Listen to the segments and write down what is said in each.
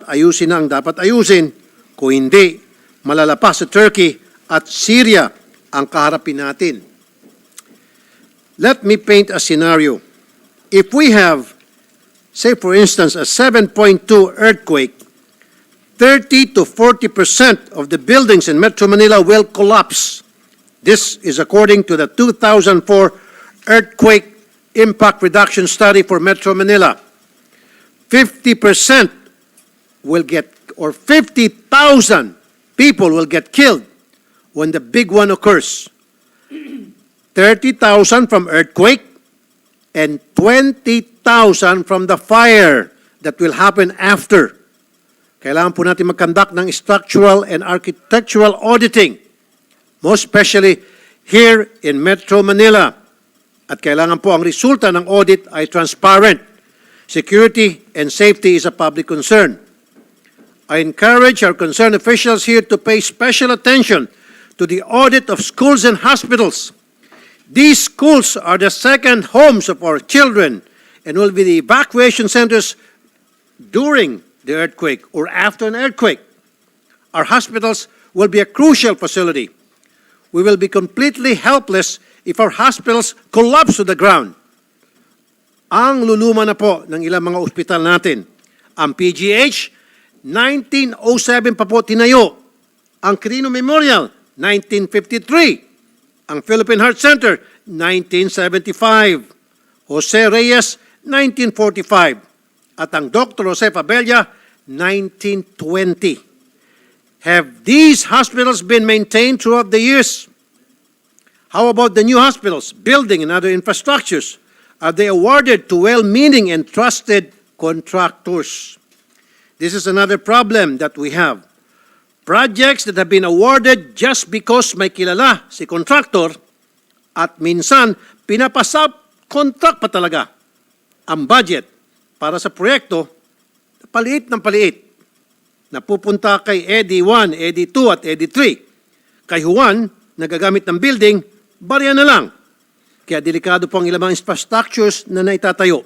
ayusin na ang dapat ayusin. Kung hindi, malalapas sa Turkey at Syria ang kaharapin natin. Let me paint a scenario. If we have, say for instance, a 7.2 earthquake, 30 to 40% of the buildings in Metro Manila will collapse. This is according to the 2004 Earthquake Impact Reduction Study for Metro Manila. 50% will get, or 50,000 people will get killed when the big one occurs. 30,000 from earthquake and 20,000 from the fire that will happen after. Kailangan po natin mag-conduct ng structural and architectural auditing, most especially here in Metro Manila. At kailangan po ang resulta ng audit ay transparent. Security and safety is a public concern. I encourage our concerned officials here to pay special attention to the audit of schools and hospitals. These schools are the second homes of our children and will be the evacuation centers during the earthquake or after an earthquake. Our hospitals will be a crucial facility. We will be completely helpless if our hospitals collapse to the ground. Ang luluma na po ng ilang mga ospital natin. Ang PGH, 1907 pa po tinayo. Ang Quirino Memorial, 1953. Ang Philippine Heart Center, 1975. Jose Reyes, 1945. At ang Dr. Jose Abella, 1920. Have these hospitals been maintained throughout the years? How about the new hospitals, building, and other infrastructures? Are they awarded to well-meaning and trusted contractors? This is another problem that we have. Projects that have been awarded just because may kilala si contractor at minsan pinapasab contract pa talaga ang budget para sa proyekto paliit ng paliit. Napupunta kay ED 1, ED 2 at ED 3. Kay Juan, nagagamit ng building, barya na lang. Kaya delikado po ang ilang mga infrastructures na naitatayo.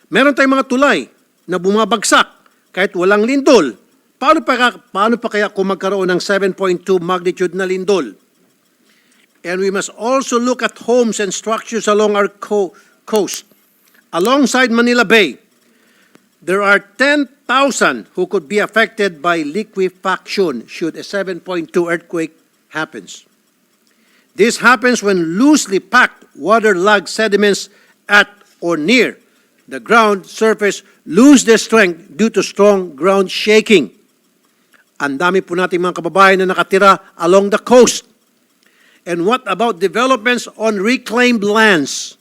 Meron tayong mga tulay na bumabagsak kahit walang lindol. Paano pa kaya kung magkaroon ng 7.2 magnitude na lindol? And we must also look at homes and structures along our coast. Alongside Manila Bay, there are 10,000 who could be affected by liquefaction should a 7.2 earthquake happens. This happens when loosely packed waterlogged sediments at or near the ground surface lose their strength due to strong ground shaking. Ang dami po nating mga kababayan na nakatira along the coast. And what about developments on reclaimed lands?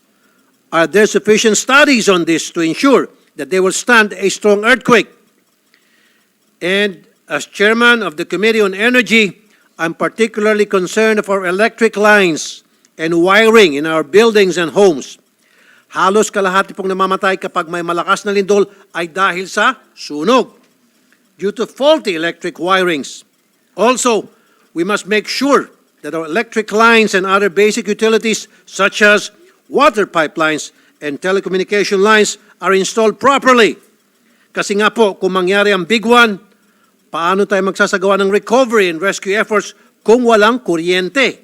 Are there sufficient studies on this to ensure that they will stand a strong earthquake? And as chairman of the Committee on Energy, I'm particularly concerned of our electric lines and wiring in our buildings and homes. Halos kalahati pong namamatay kapag may malakas na lindol ay dahil sa sunog due to faulty electric wirings. Also, we must make sure that our electric lines and other basic utilities such as water pipelines and telecommunication lines are installed properly. Kasi nga po, kung mangyari ang big one, paano tayo magsasagawa ng recovery and rescue efforts kung walang kuryente,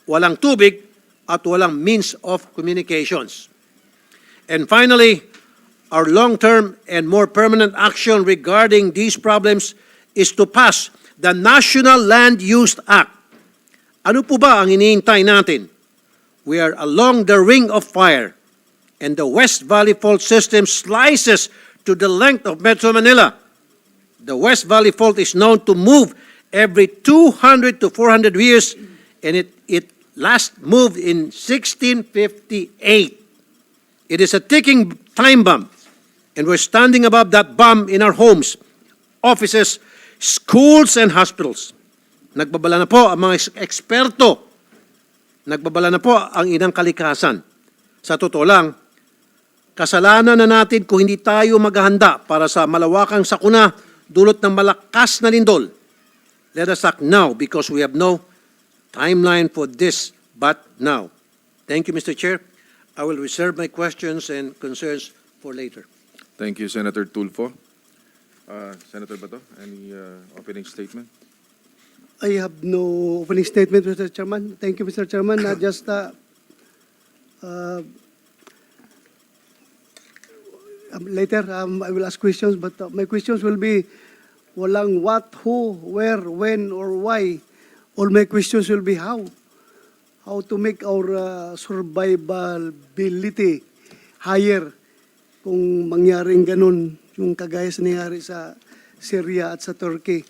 walang tubig, at walang means of communications? And finally, our long-term and more permanent action regarding these problems is to pass the National Land Use Act. Ano po ba ang iniintay natin? We are along the ring of fire, and the West Valley Fault system slices to the length of Metro Manila. The West Valley Fault is known to move every 200 to 400 years, and it last moved in 1658. It is a ticking time bomb, and we're standing above that bomb in our homes, offices, schools, and hospitals. Nagbabala na po ang mga eksperto. Nagbabala na po ang inang kalikasan. Sa totoo lang, kasalanan na natin kung hindi tayo maghahanda para sa malawakang sakuna dulot ng malakas na lindol. Let us act now because we have no timeline for this but now. Thank you, Mr. Chair. I will reserve my questions and concerns for later. Thank you, Senator Tulfo. Senator Bato, any opening statement? I have no opening statement, Mr. Chairman. Thank you, Mr. Chairman. Later, I will ask questions, but my questions will be walang what, who, where, when, or why. All my questions will be how. How to make our survivability higher kung mangyaring ganun, yung kagaya sa nangyari sa Syria at sa Turkey,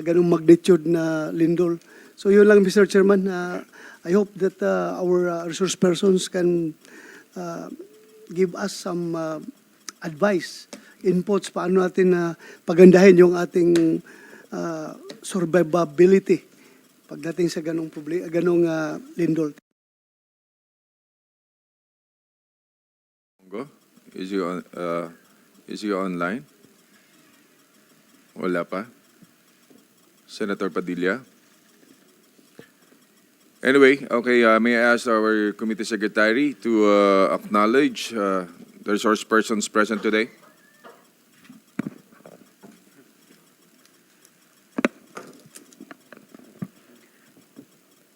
ganung magnitude na lindol. So yun lang, Mr. Chairman. I hope that our resource persons can give us some advice, inputs, paano natin pagandahin yung ating survivability pagdating sa ganung lindol. Bongo, is he online? Wala pa. Senator Padilla? Anyway, okay, may I ask our committee secretary to acknowledge the resource persons present today?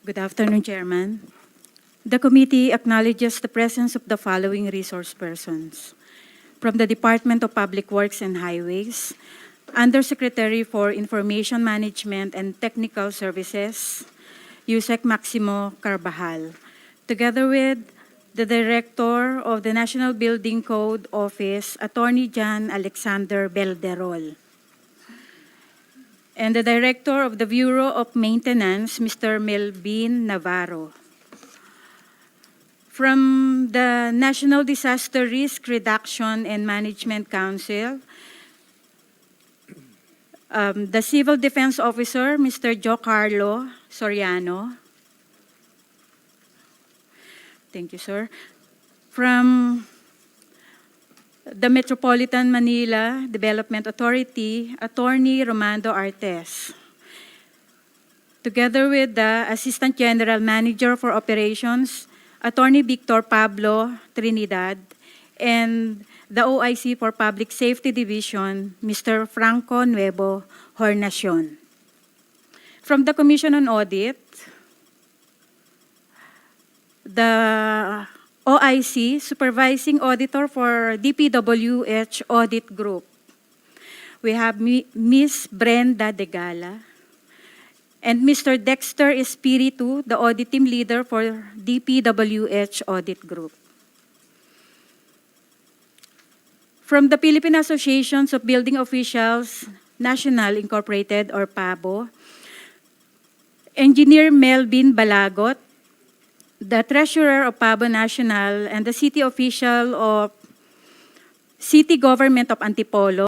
Good afternoon, Chairman. The committee acknowledges the presence of the following resource persons. From the Department of Public Works and Highways, Undersecretary for Information Management and Technical Services, Yusek Maximo Carbajal, together with the Director of the National Building Code Office, Attorney John Alexander Belderol, and the Director of the Bureau of Maintenance, Mr. Melvin Navarro. From the National Disaster Risk Reduction and Management Council, the Civil Defense Officer, Mr. Jo Carlo Soriano. Thank you, sir. From the Metropolitan Manila Development Authority, Attorney Romando Artes. Together with the Assistant General Manager for Operations, Attorney Victor Pablo Trinidad, and the OIC for Public Safety Division, Mr. Franco Nuevo Hornacion. From the Commission on Audit, the OIC, Supervising Auditor for DPWH Audit Group. We have Ms. Brenda Degala and Mr. Dexter Espiritu, the Audit Team Leader for DPWH Audit Group. From the Philippine Associations of Building Officials, National Incorporated or PABO, Engineer Melvin Balagot, the Treasurer of PABO National and the City Official of City Government of Antipolo,